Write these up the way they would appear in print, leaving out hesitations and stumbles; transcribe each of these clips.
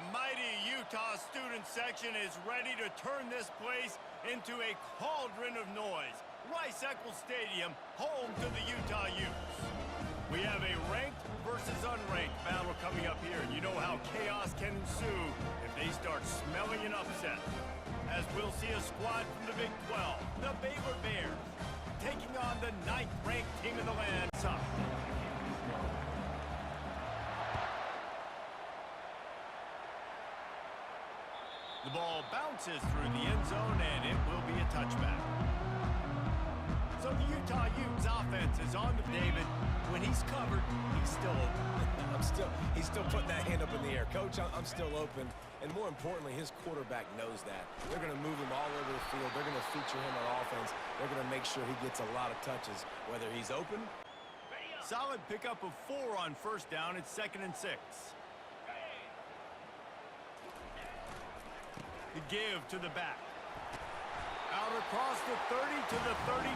The mighty Utah student section is ready to turn this place into a cauldron of noise. Rice-Eccles Stadium, home to the Utah Utes. We have a ranked versus unranked battle coming up here, and you know how chaos can ensue if they start smelling an upset. As we'll see a squad from the Big 12, the Baylor Bears, taking on the 9th-ranked team in the land. The ball bounces through the end zone, and it will be a touchback. So the Utah Utes offense is on to David. When he's covered, he's still open. He's still putting that hand up in the air. Coach, I'm still open. And more importantly, his quarterback knows that. They're going to move him all over the field. They're going to feature him on offense. They're going to make sure he gets a lot of touches, whether he's open. Solid pickup of 4 on first down. It's 2nd and 6. The give to the back. Out across the 30 to the 39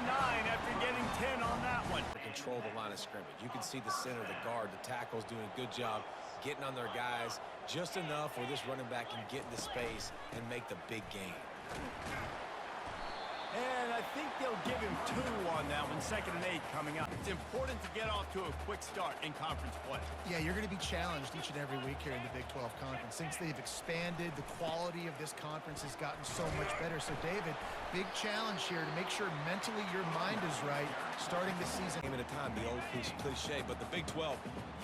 after getting 10 on that one. Control the line of scrimmage. You can see the center, the guard, the tackle's doing a good job getting on their guys just enough where this running back can get into space and make the big game. And I think they'll give him 2 on that one, 2nd and 8 coming up. It's important to get off to a quick start in conference play. Yeah, you're going to be challenged each and every week here in the Big 12 Conference. Since they've expanded, the quality of this conference has gotten so much better. So, David, big challenge here to make sure mentally your mind is right starting the season. Game at a time, the old cliche, but the Big 12,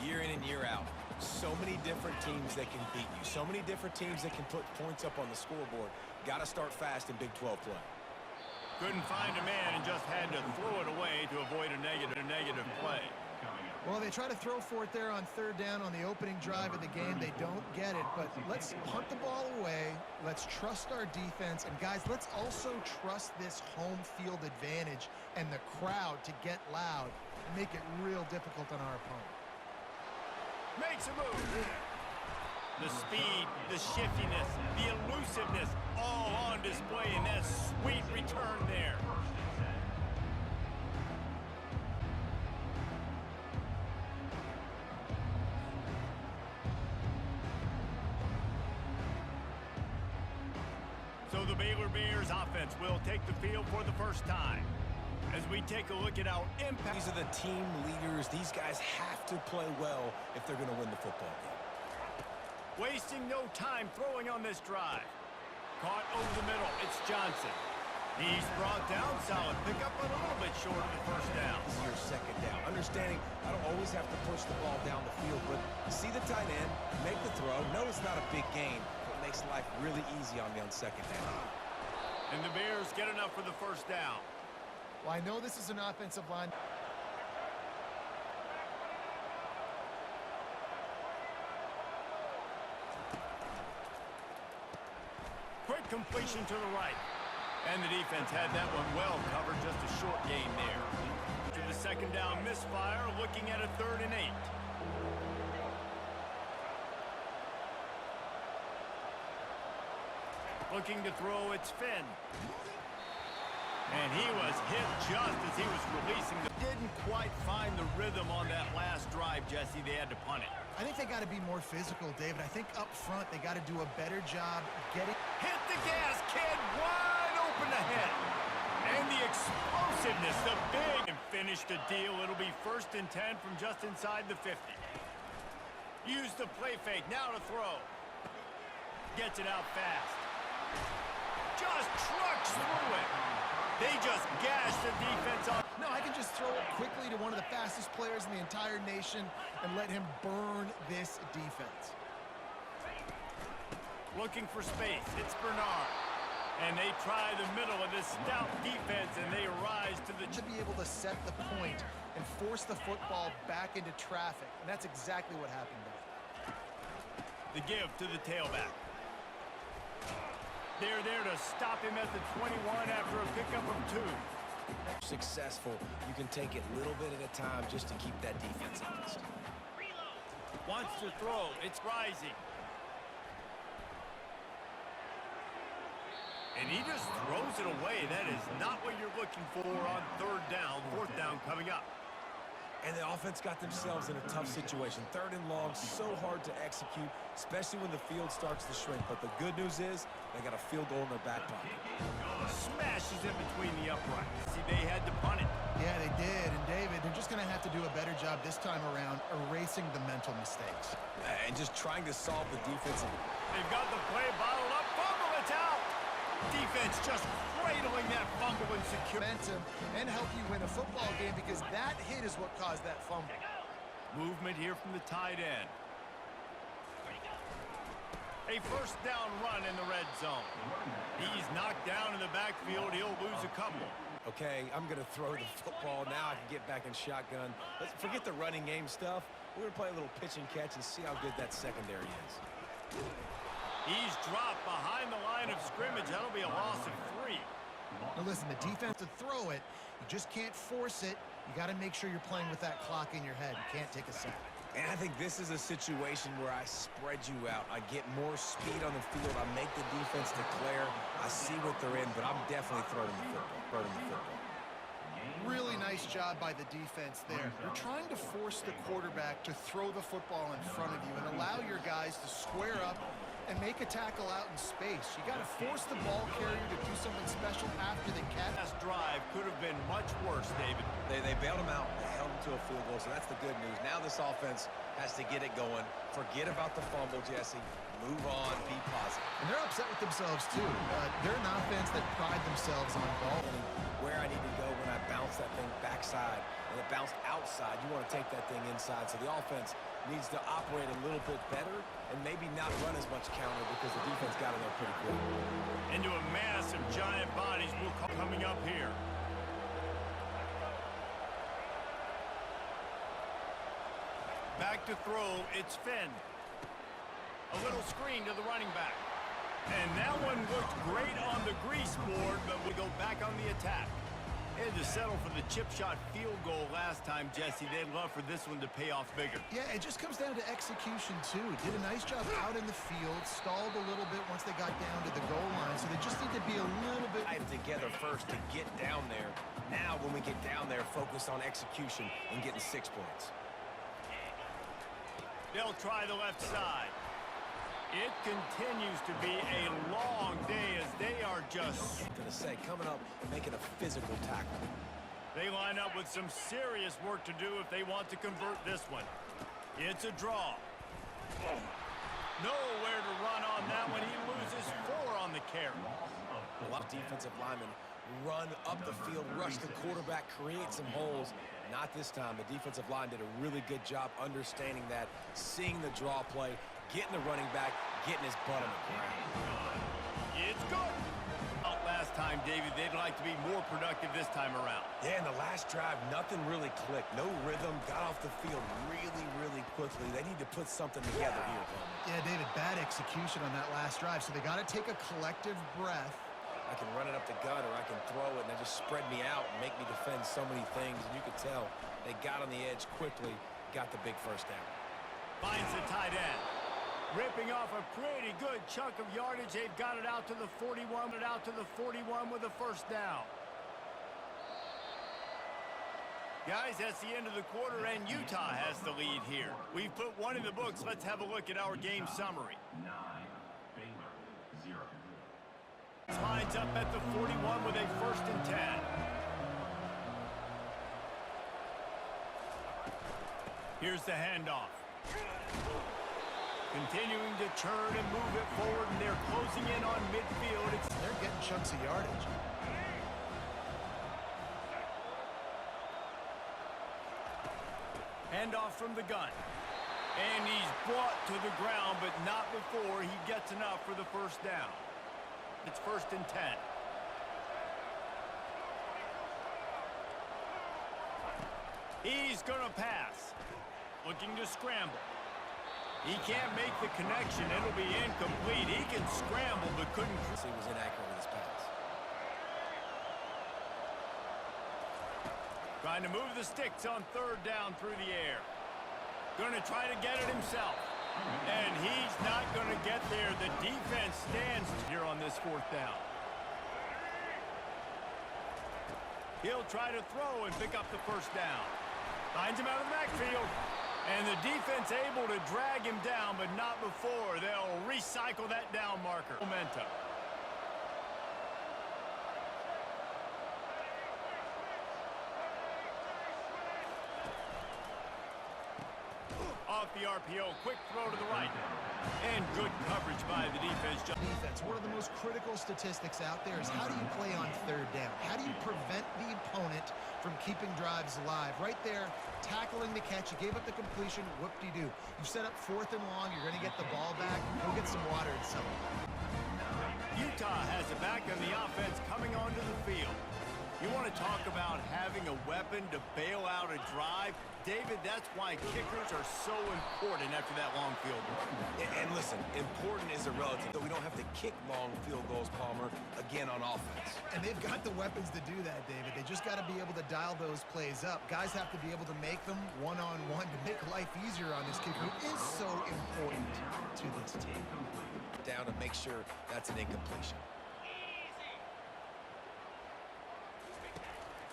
year in and year out, so many different teams that can beat you, so many different teams that can put points up on the scoreboard. Got to start fast in Big 12 play. Couldn't find a man and just had to throw it away to avoid a negative play. Well, they try to throw for it there on 3rd down on the opening drive of the game. They don't get it, but let's punt the ball away. Let's trust our defense. And, guys, let's also trust this home field advantage and the crowd to get loud and make it real difficult on our opponent. Makes a move. The speed, the shiftiness, the elusiveness, all on display in that sweet return there. So the Baylor Bears offense will take the field for the first time. As we take a look at our impact. These are the team leaders. These guys have to play well if they're going to win the football game. Wasting no time throwing on this drive. Caught over the middle. It's Johnson. He's brought down. Solid pickup, but a little bit short of the first down. This is your 2nd down. Understanding I don't always have to push the ball down the field, but see the tight end, make the throw. No, it's not a big gain, but it makes life really easy on me on 2nd down. And the Bears get enough for the first down. Well, I know this is an offensive line. Quick completion to the right. And the defense had that one well covered, just a short gain there. To the 2nd down misfire, looking at a 3rd and 8. Looking to throw, it's Finn. And he was hit just as he was releasing. Didn't quite find the rhythm on that last drive, Jesse. They had to punt it. I think they got to be more physical, David. I think up front they got to do a better job getting... Hit the gas, kid! Wide open ahead. And the explosiveness, the big... And finish the deal. It'll be 1st and 10 from just inside the 50. Use the play fake. Now to throw. Gets it out fast. Just trucks through it. They just gashed the defense off. No, I can just throw it quickly to one of the fastest players in the entire nation and let him burn this defense. Looking for space. It's Bernard. And they try the middle of this stout defense, and they rise to the... To be able to set the point and force the football back into traffic. And that's exactly what happened there. The give to the tailback. They're there to stop him at the 21 after a pickup of 2. Successful, you can take it little bit at a time just to keep that defense honest. Wants to throw. It's rising. And he just throws it away. That is not what you're looking for on 3rd down. 4th down coming up. And the offense got themselves in a tough situation. 3rd and long, so hard to execute, especially when the field starts to shrink. But the good news is they got a field goal in their back pocket. Smashes in between the uprights. See, they had to punt it. Yeah, they did. And, David, they're just going to have to do a better job this time around erasing the mental mistakes. And just trying to solve the defensive. They've got the play bottled up. Fumble, it's out. Defense just cradling that fumble and secure. Momentum and help you win a football game because that hit is what caused that fumble. Movement here from the tight end. A first down run in the red zone. He's knocked down in the backfield. He'll lose a couple. Okay, I'm going to throw the football. Now I can get back in shotgun. Let's forget the running game stuff. We're going to play a little pitch and catch and see how good that secondary is. He's dropped behind the line of scrimmage. That'll be a loss of 3. Now listen, the defense to throw it, you just can't force it. You got to make sure you're playing with that clock in your head. You can't take a sack. And I think this is a situation where I spread you out. I get more speed on the field. I make the defense declare. I see what they're in, but I'm definitely throwing the football. Really nice job by the defense there. You're trying to force the quarterback to throw the football in front of you and allow your guys to square up and make a tackle out in space. You got to force the ball carrier to do something special after the catch. Last drive could have been much worse, David. They bailed him out. They held him to a field goal, so that's the good news. Now this offense has to get it going. Forget about the fumble, Jesse. Move on. Be positive. And they're upset with themselves, too. They're an offense that pride themselves on ball. Where I need to go when I bounce that thing backside and it bounced outside, you want to take that thing inside. So the offense needs to operate a little bit better and maybe not run as much counter because the defense got in there pretty quick. Into a mass of giant bodies will come coming up here. Back to throw, it's Finn. A little screen to the running back. And that one looked great on the grease board, but we go back on the attack. They had to settle for the chip shot field goal last time, Jesse. They'd love for this one to pay off bigger. Yeah, it just comes down to execution, too. Did a nice job out in the field, stalled a little bit once they got down to the goal line, so they just need to be a little bit together first to get down there. Now, when we get down there, focus on execution and getting 6 points. They'll try the left side. It continues to be a long day as they are just coming up and making a physical tackle. They line up with some serious work to do if they want to convert this one. It's a draw. Nowhere to run on that one. He loses 4 on the carry. A lot of defensive linemen run up the field, rush the quarterback, create some holes. Not this time. The defensive line did a really good job understanding that, seeing the draw play, getting the running back, getting his butt on the ground. It's good. Last time, David, they'd like to be more productive this time around. Yeah, in the last drive, nothing really clicked. No rhythm, got off the field really, really quickly. They need to put something together here, Bowman. Yeah, David, bad execution on that last drive, so they got to take a collective breath. I can run it up the gut or I can throw it, and they just spread me out and make me defend so many things. And you could tell they got on the edge quickly, got the big first down. Finds the tight end. Ripping off a pretty good chunk of yardage. They've got it out to the 41, with a first down. Guys, that's the end of the quarter, and Utah has the lead here. We've put one in the books. Let's have a look at our game summary. 9, Baylor 0. Lines up at the 41 with a 1st and 10. Here's the handoff. Continuing to churn and move it forward, and they're closing in on midfield. They're getting chunks of yardage. Handoff from the gun. And he's brought to the ground, but not before he gets enough for the first down. It's 1st and 10. He's going to pass. Looking to scramble. He can't make the connection. It'll be incomplete. He can scramble, but couldn't. He was inaccurate with his pass. Trying to move the sticks on 3rd down through the air. Going to try to get it himself. And he's not going to get there. The defense stands here on this 4th down. He'll try to throw and pick up the first down. Finds him out of the backfield. And the defense able to drag him down, but not before. They'll recycle that down marker. Momentum. Off the RPO, quick throw to the right. And good coverage by the defense. One of the most critical statistics out there is how do you play on third down? How do you prevent the opponent from keeping drives alive? Right there, tackling the catch. You gave up the completion. Whoop-de-doo. You set up 4th and long. You're going to get the ball back. Go get some water and something. Utah has it back on the offense coming onto the field. You want to talk about having a weapon to bail out a drive? David, that's why kickers are so important after that long field goal. And listen, important is a relative. We don't have to kick long field goals, Palmer, again on offense. And they've got the weapons to do that, David. They just got to be able to dial those plays up. Guys have to be able to make them one-on-one to make life easier on this kicker, who is so important to this team. Down to make sure that's an incompletion.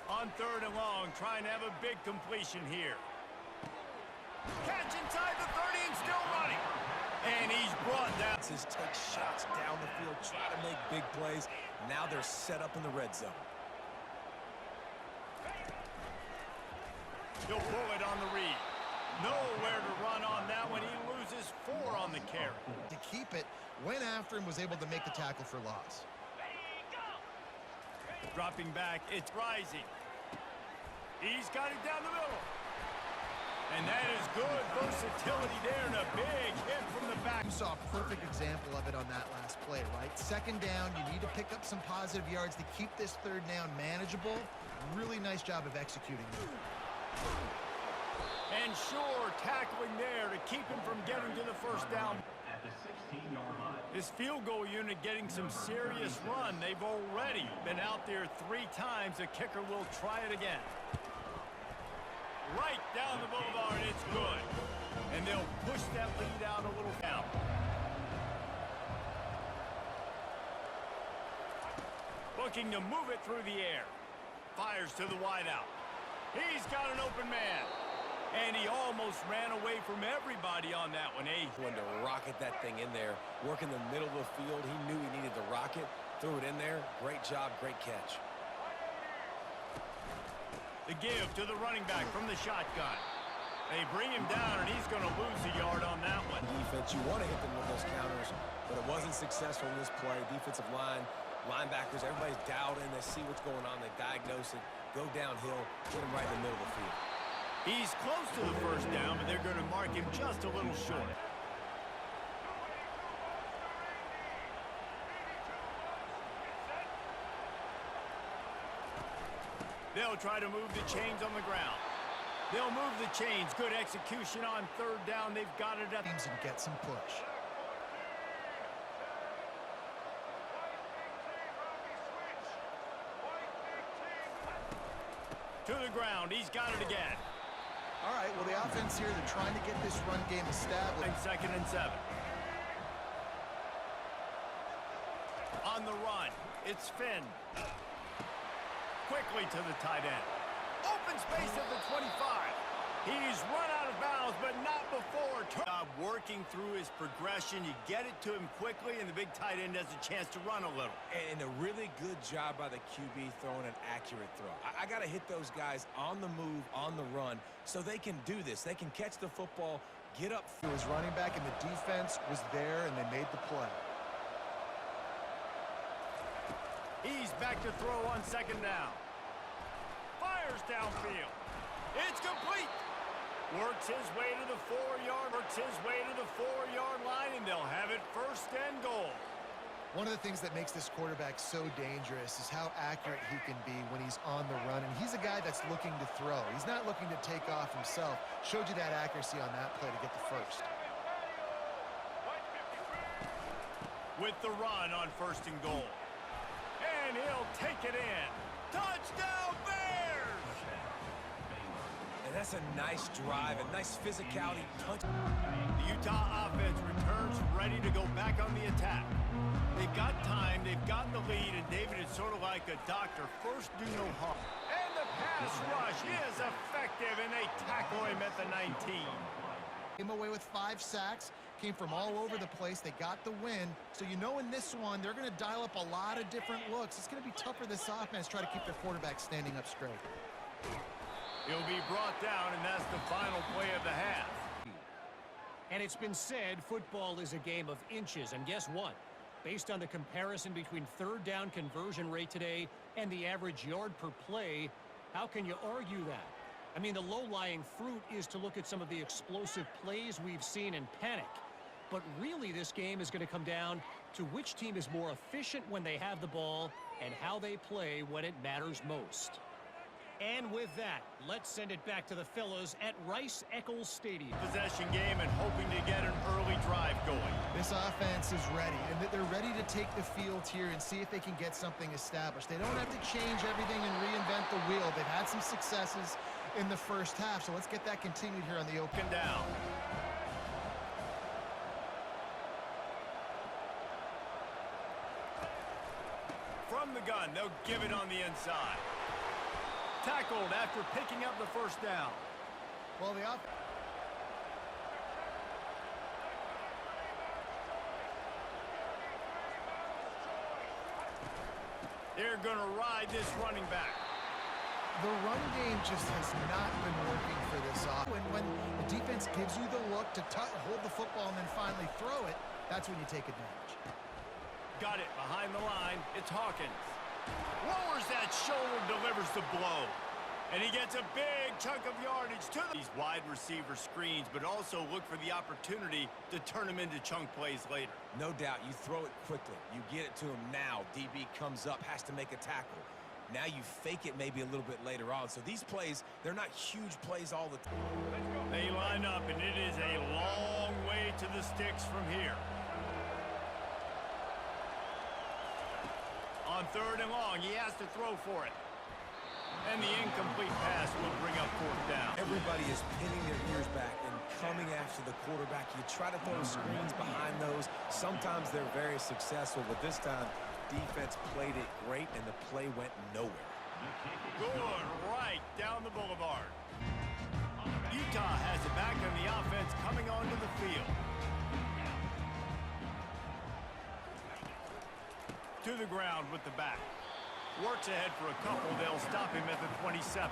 On 3rd and long, trying to have a big completion here. Catch inside the 30 and still running. And he's brought down. His take shots down the field, try to make big plays. Now they're set up in the red zone. He'll pull it on the read. Nowhere to run on that one. He loses 4 on the carry. To keep it, went after him, was able to make the tackle for loss. Dropping back, it's rising. He's got it down the middle. And that is good versatility there and a big hit from the back. You saw a perfect example of it on that last play, right? 2nd down, you need to pick up some positive yards to keep this 3rd down manageable. Really nice job of executing it. And sure, tackling there to keep him from getting to the 1st down. At the 16-yard line. This field goal unit getting some serious run. They've already been out there 3 times. The kicker will try it again. Right down the boulevard, it's good. And they'll push that lead out a little down. Looking to move it through the air. Fires to the wideout. He's got an open man. And he almost ran away from everybody on that one. Wanted to rocket that thing in there. Work in the middle of the field. He knew he needed to rock it. Threw it in there. Great job, great catch. The give to the running back from the shotgun. They bring him down, and he's going to lose a yard on that one. Defense, you want to hit them with those counters, but it wasn't successful in this play. Defensive line, linebackers, everybody's dialed in. They see what's going on. They diagnose it, go downhill, hit him right in the middle of the field. He's close to the 1st down, but they're going to mark him just a little short. They'll try to move the chains on the ground. They'll move the chains. Good execution on 3rd down. They've got it up. And get some push. To the ground. He's got it again. All right, well, the offense here, they're trying to get this run game established. 2nd and 7. On the run, it's Finn. Quickly to the tight end. Open space at the 25. He's run out of bounds, but not before. Working through his progression. You get it to him quickly, and the big tight end has a chance to run a little. And a really good job by the QB throwing an accurate throw. I got to hit those guys on the move, on the run, so they can do this. They can catch the football, get up. It was running back, and the defense was there, and they made the play. He's back to throw on 2nd down. Fires downfield. It's complete. Works his way to the 4-yard, line, and they'll have it 1st and goal. One of the things that makes this quarterback so dangerous is how accurate he can be when he's on the run. And he's a guy that's looking to throw. He's not looking to take off himself. Showed you that accuracy on that play to get the 1st. With the run on 1st and goal. And he'll take it in. Touchdown, Bears! And that's a nice drive, a nice physicality punch. The Utah offense returns ready to go back on the attack. They've got time, they've got the lead, and David is sort of like a doctor. First, do no harm. And the pass rush is effective, and they tackle him at the 19. Came away with 5 sacks, came from all over the place. They got the win. So you know in this one, they're going to dial up a lot of different looks. It's going to be tough for this offense, try to keep their quarterback standing up straight. He'll be brought down, and that's the final play of the half. And it's been said football is a game of inches, and guess what? Based on the comparison between third down conversion rate today and the average yard per play, how can you argue that? I mean, the low-lying fruit is to look at some of the explosive plays we've seen and panic. But really, this game is going to come down to which team is more efficient when they have the ball and how they play when it matters most. And with that, let's send it back to the fellas at Rice-Eccles Stadium. Possession game and hoping to get an early drive going. This offense is ready, and they're ready to take the field here and see if they can get something established. They don't have to change everything and reinvent the wheel. They've had some successes in the first half, so let's get that continued here on the open. Down. From the gun, they'll give it on the inside. Tackled after picking up the first down. Well, the offense. They're going to ride this running back. The run game just has not been working for this offense. When the defense gives you the look to hold the football and then finally throw it, that's when you take advantage. Got it behind the line. It's Hawkins. Lowers that shoulder, delivers the blow. And he gets a big chunk of yardage to these wide receiver screens, but also look for the opportunity to turn them into chunk plays later. No doubt, you throw it quickly. You get it to him now. DB comes up, has to make a tackle. Now you fake it maybe a little bit later on. So these plays, they're not huge plays all the time. They line up, and it is a long way to the sticks from here. On third and long, he has to throw for it. And the incomplete pass will bring up fourth down. Everybody is pinning their ears back and coming after the quarterback. You try to throw screens behind those. Sometimes they're very successful, but this time, defense played it great, and the play went nowhere. Good right down the boulevard. Utah has it back on the offense coming onto the field. To the ground with the back. Works ahead for a couple. They'll stop him at the 27.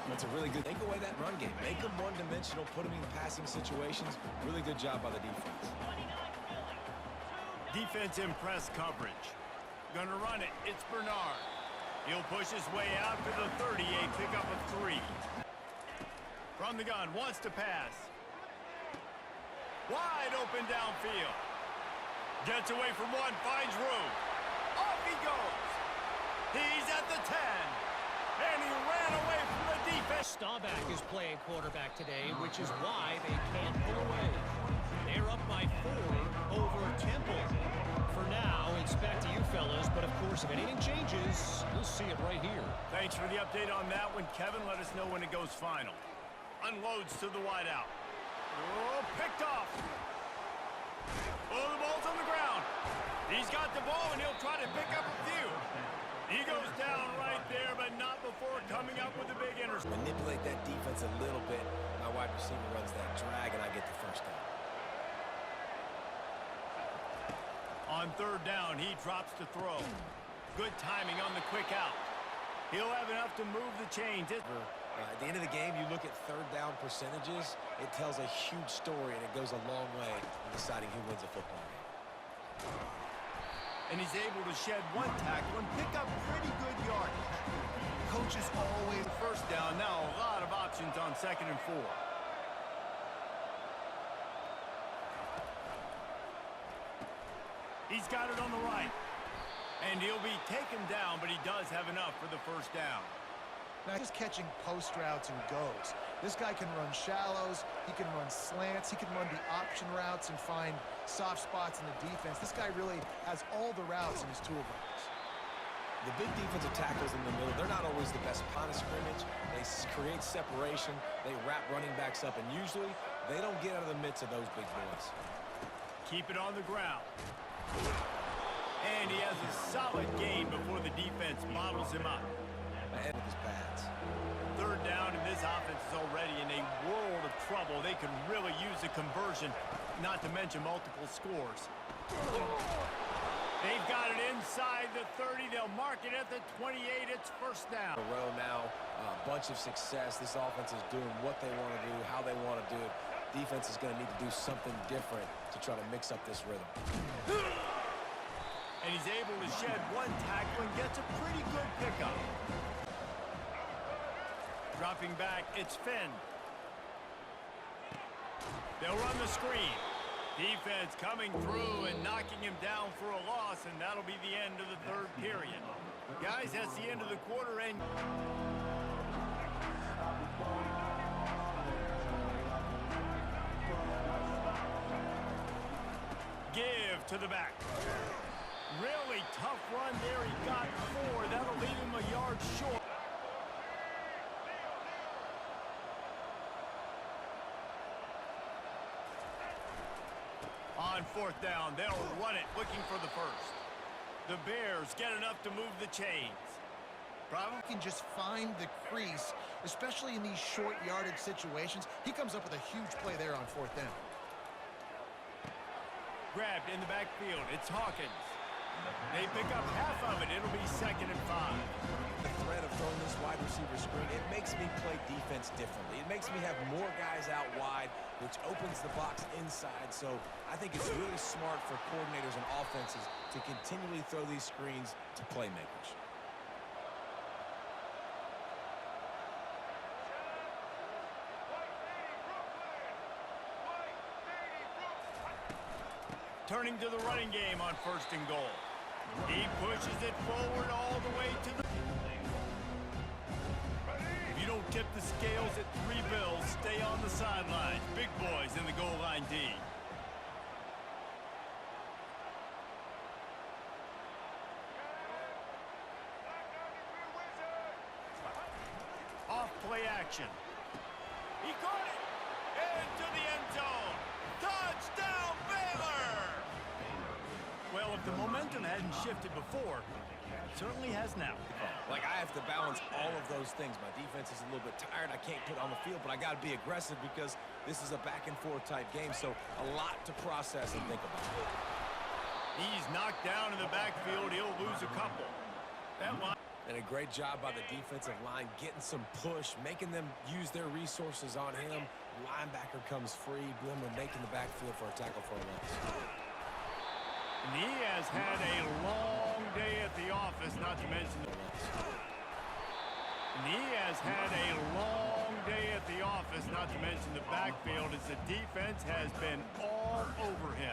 That's a really good. Take away that run game. Make them one-dimensional. Put them in passing situations. Really good job by the defense. Defense in press coverage. Gonna run it. It's Bernard. He'll push his way out to the 38. Pick up a 3. From the gun. Wants to pass. Wide open downfield. Gets away from one. Finds room. Off he goes. He's at the 10, and he ran away from the defense. Staubach is playing quarterback today, which is why they can't pull away. They're up by 4 over Temple. For now, it's back to you fellas, but of course, if anything changes, you'll see it right here. Thanks for the update on that one, Kevin. Let us know when it goes final. Unloads to the wideout. Oh, picked off. Oh, the ball's on the ground. He's got the ball, and he'll try to pick up a few. He goes down right there, but not before coming up with a big interception. Manipulate that defense a little bit. My wide receiver runs that drag, and I get the first down. On third down, he drops to throw. Good timing on the quick out. He'll have enough to move the chains. At the end of the game, you look at third down percentages. It tells a huge story, and it goes a long way in deciding who wins a football game. And he's able to shed one tackle and pick up pretty good yardage. Coach is always first down. Now a lot of options on 2nd and 4. He's got it on the right. And he'll be taken down, but he does have enough for the first down. Now just catching post routes and goes. This guy can run shallows, he can run slants, he can run the option routes and find soft spots in the defense. This guy really has all the routes in his toolbox. The big defensive tackles in the middle, they're not always the best upon a scrimmage. They create separation. They wrap running backs up, and usually they don't get out of the midst of those big boys. Keep it on the ground. And he has a solid gain before the defense models him up. Ahead of his pads. Third down, and this offense is already in a world of trouble. They could really use a conversion, not to mention multiple scores. They've got it inside the 30. They'll mark it at the 28. It's first down. A row now, a bunch of success. This offense is doing what they want to do, how they want to do it. Defense is going to need to do something different to try to mix up this rhythm. And he's able to shed one tackle and gets a pretty good pickup. Dropping back, it's Finn. They'll run the screen. Defense coming through and knocking him down for a loss, and that'll be the end of the third period. Guys, that's the end of the quarter. And give to the back. Really tough run there. He got 4. That'll leave him a yard short. On fourth down, they'll run it, looking for the first. The Bears get enough to move the chains. Bravo can just find the crease, especially in these short yardage situations. He comes up with a huge play there on fourth down. Grabbed in the backfield. It's Hawkins. They pick up half of it. It'll be 2nd and 5. The threat of throwing this wide receiver screen, it makes me play defense differently. It makes me have more guys out wide, which opens the box inside. So I think it's really smart for coordinators and offenses to continually throw these screens to playmakers. Turning to the running game on 1st and goal. He pushes it forward all the way to the... If you don't tip the scales at 3 bills, stay on the sidelines. Big boys in the goal line D. Off play action. He caught it! Into the end zone! Touchdown, Baylor! Well, if the momentum hadn't shifted before, it certainly has now. Like, I have to balance all of those things. My defense is a little bit tired. I can't put it on the field, but I got to be aggressive because this is a back-and-forth type game, so a lot to process and think about. He's knocked down in the backfield. He'll lose a couple. That line. And a great job by the defensive line, getting some push, making them use their resources on him. Linebacker comes free, boom, and making the backfield for a tackle for a loss. And he has had a long day at the office, not to mention the... And he has had a long day at the office, not to mention the backfield, as the defense has been all over him.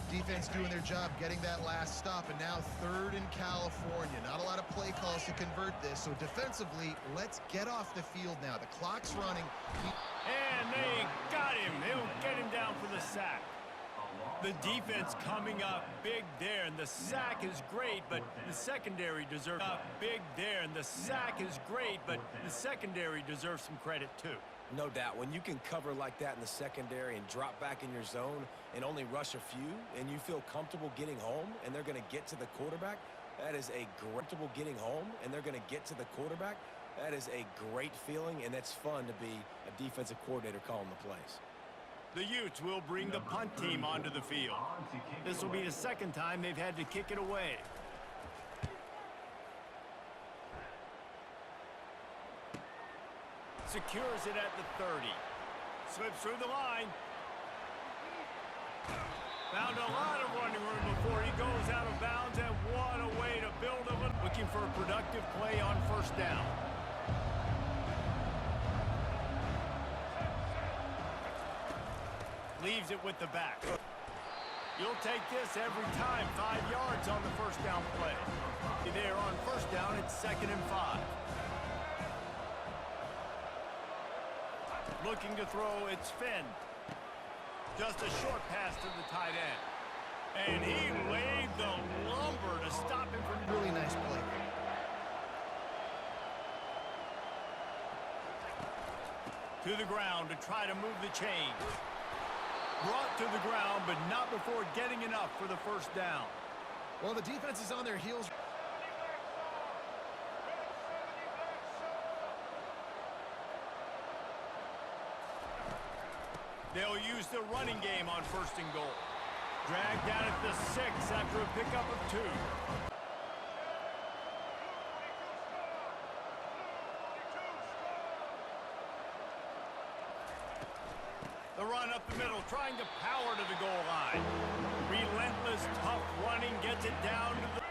Defense doing their job, getting that last stop, and now 3rd in California. Not a lot of play calls to convert this, so defensively, let's get off the field now. The clock's running. And they got him. They'll get him down for the sack. The defense coming up big there, and the sack is great, but the secondary deserves big there, and the sack is great, but the secondary deserves some credit too. No doubt. When you can cover like that in the secondary and drop back in your zone and only rush a few, and you feel comfortable getting home, and they're going to get to the quarterback, that is a comfortable getting home, and they're going to get to the quarterback. That is a great feeling, and it's fun to be a defensive coordinator calling the plays. The Utes will bring the punt team onto the field. This will be the 2nd time they've had to kick it away. Secures it at the 30. Slips through the line. Found a lot of running room before he goes out of bounds, and what a way to build a little. Looking for a productive play on 1st down. Leaves it with the back. You'll take this every time. 5 yards on the 1st down play. There on 1st down, it's 2nd and 5. Looking to throw, it's Finn. Just a short pass to the tight end. And he laid the lumber to stop him from... Really nice play. To the ground to try to move the chains. Brought to the ground, but not before getting enough for the first down. Well, the defense is on their heels. They'll use the running game on 1st and goal. Dragged down at the 6 after a pickup of 2. The run up the middle, trying to power to the goal line. Relentless, tough running, gets it down to the...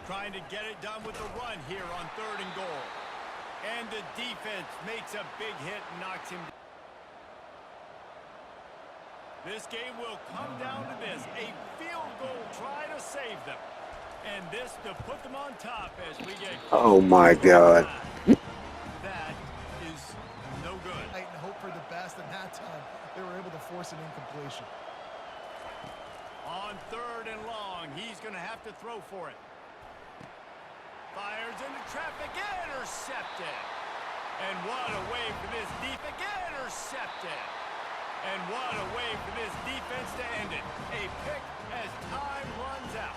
Trying to get it done with the run here on 3rd and goal. And the defense makes a big hit and knocks him down. This game will come down to this. A field goal try to save them. And this to put them on top as we get... Oh, my God. That is no good. And hope for the best, and that time they were able to force an incompletion. On 3rd and long, he's going to have to throw for it. Fires into traffic, intercepted. And what a way for this defense, intercepted. And what a way for this defense to end it. A pick as time runs out.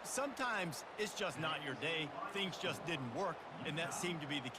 Sometimes it's just not your day. Things just didn't work, and that seemed to be the case.